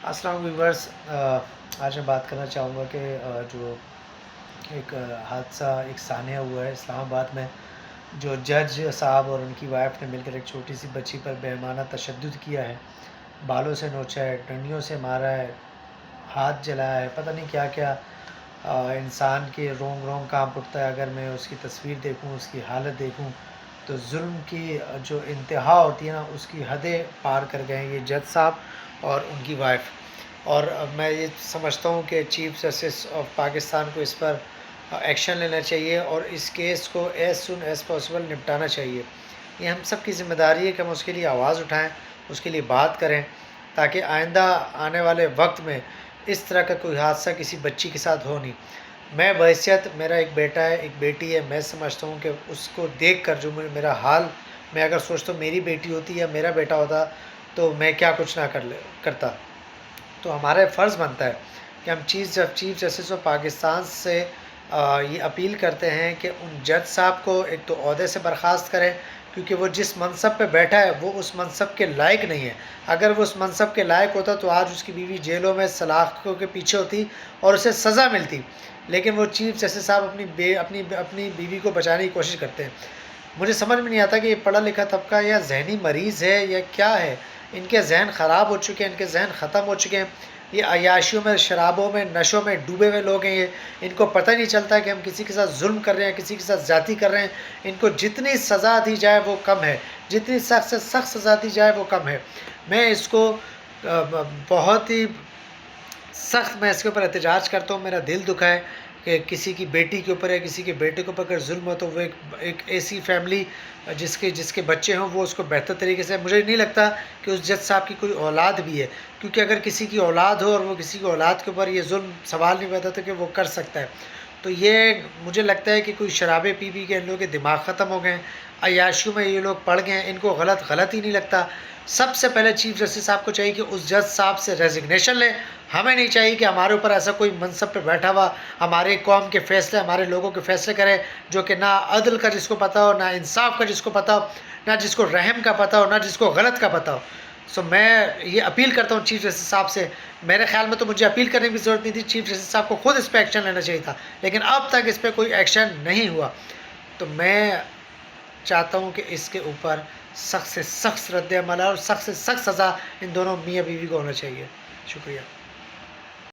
السلام علیکم ویورس، آج میں بات کرنا چاہوں گا کہ جو ایک حادثہ ایک سانحہ ہوا ہے اسلام آباد میں، جو جج صاحب اور ان کی وائف نے مل کر ایک چھوٹی سی بچی پر بے ایمانہ تشدد کیا ہے، بالوں سے نوچا ہے، ڈنڈیوں سے مارا ہے، ہاتھ جلایا ہے، پتہ نہیں کیا کیا۔ انسان کے رونگ رونگ کانپ اٹھتا ہے اگر میں اس کی تصویر دیکھوں، اس کی حالت دیکھوں تو ظلم کی جو انتہا ہوتی ہے نا، اس کی حدیں پار کر گئے ہیں یہ جج صاحب اور ان کی وائف۔ اور میں یہ سمجھتا ہوں کہ چیف جسٹس آف پاکستان کو اس پر ایکشن لینا چاہیے اور اس کیس کو ایز سون ایز پاسبل نپٹانا چاہیے۔ یہ ہم سب کی ذمہ داری ہے کہ ہم اس کے لیے آواز اٹھائیں، اس کے لیے بات کریں، تاکہ آئندہ آنے والے وقت میں اس طرح کا کوئی حادثہ کسی بچی کے ساتھ ہو نہیں۔ میں بحیثیت میرا ایک بیٹا ہے، ایک بیٹی ہے، میں سمجھتا ہوں کہ اس کو دیکھ کر جو میرا حال، میں اگر سوچتا ہوں میری بیٹی ہوتی یا میرا بیٹا ہوتا تو میں کیا کچھ نہ کرتا۔ تو ہمارا فرض بنتا ہے کہ ہم چیف جسٹس آف پاکستان سے یہ اپیل کرتے ہیں کہ ان جج صاحب کو ایک تو عہدے سے برخاست کریں، کیونکہ وہ جس منصب پہ بیٹھا ہے وہ اس منصب کے لائق نہیں ہے۔ اگر وہ اس منصب کے لائق ہوتا تو آج اس کی بیوی جیلوں میں سلاخوں کے پیچھے ہوتی اور اسے سزا ملتی، لیکن وہ چیف جسٹس صاحب اپنی بیوی کو بچانے کی کوشش کرتے ہیں۔ مجھے سمجھ میں نہیں آتا کہ یہ پڑھا لکھا طبقہ یا ذہنی مریض ہے یا کیا ہے۔ ان کے ذہن خراب ہو چکے ہیں، ان کے ذہن ختم ہو چکے ہیں۔ یہ عیاشیوں میں، شرابوں میں، نشوں میں ڈوبے ہوئے لوگ ہیں۔ ان کو پتہ نہیں چلتا کہ ہم کسی کے ساتھ ظلم کر رہے ہیں، کسی کے ساتھ زیادتی کر رہے ہیں۔ ان کو جتنی سزا دی جائے وہ کم ہے، جتنی سخت سے سخت سزا دی جائے وہ کم ہے۔ میں اس کو بہت ہی سخت میں اس کے اوپر احتجاج کرتا ہوں۔ میرا دل دکھا ہے کہ کسی کی بیٹی کے اوپر یا کسی کے بیٹے کے اوپر اگر ظلم ہو تو وہ ایک ایسی فیملی جس کے بچے ہوں وہ اس کو بہتر طریقے سے، مجھے نہیں لگتا کہ اس جج صاحب کی کوئی اولاد بھی ہے، کیونکہ اگر کسی کی اولاد ہو اور وہ کسی کی اولاد کے اوپر یہ ظلم سوال نہیں پیدا تو کہ وہ کر سکتا ہے۔ تو یہ مجھے لگتا ہے کہ کوئی شرابیں پی کے ان لوگوں کے دماغ ختم ہو گئے ہیں، عیاشیوں میں یہ لوگ پڑ گئے ہیں، ان کو غلط ہی نہیں لگتا۔ سب سے پہلے چیف جسٹس صاحب کو چاہیے کہ اس جج صاحب سے ریزگنیشن لیں۔ ہمیں نہیں چاہیے کہ ہمارے اوپر ایسا کوئی منصب پہ بیٹھا ہوا ہمارے قوم کے فیصلے، ہمارے لوگوں کے فیصلے کرے، جو کہ نہ عدل کا جس کو پتہ ہو، نہ انصاف کا جس کو پتہ ہو، نہ جس کو رحم کا پتہ ہو، نہ جس کو غلط کا پتہ ہو۔ سو میں یہ اپیل کرتا ہوں چیف جسٹس صاحب سے۔ میرے خیال میں تو مجھے اپیل کرنے کی ضرورت نہیں تھی، چیف جسٹس صاحب کو خود اس پہ ایکشن لینا چاہیے تھا، لیکن اب تک اس پہ کوئی ایکشن نہیں ہوا۔ تو میں چاہتا ہوں کہ اس کے اوپر سخت سے سخت رد عمل اور سخت سے سخت سزا ان دونوں میاں بیوی کو ہونا چاہیے۔ شکریہ۔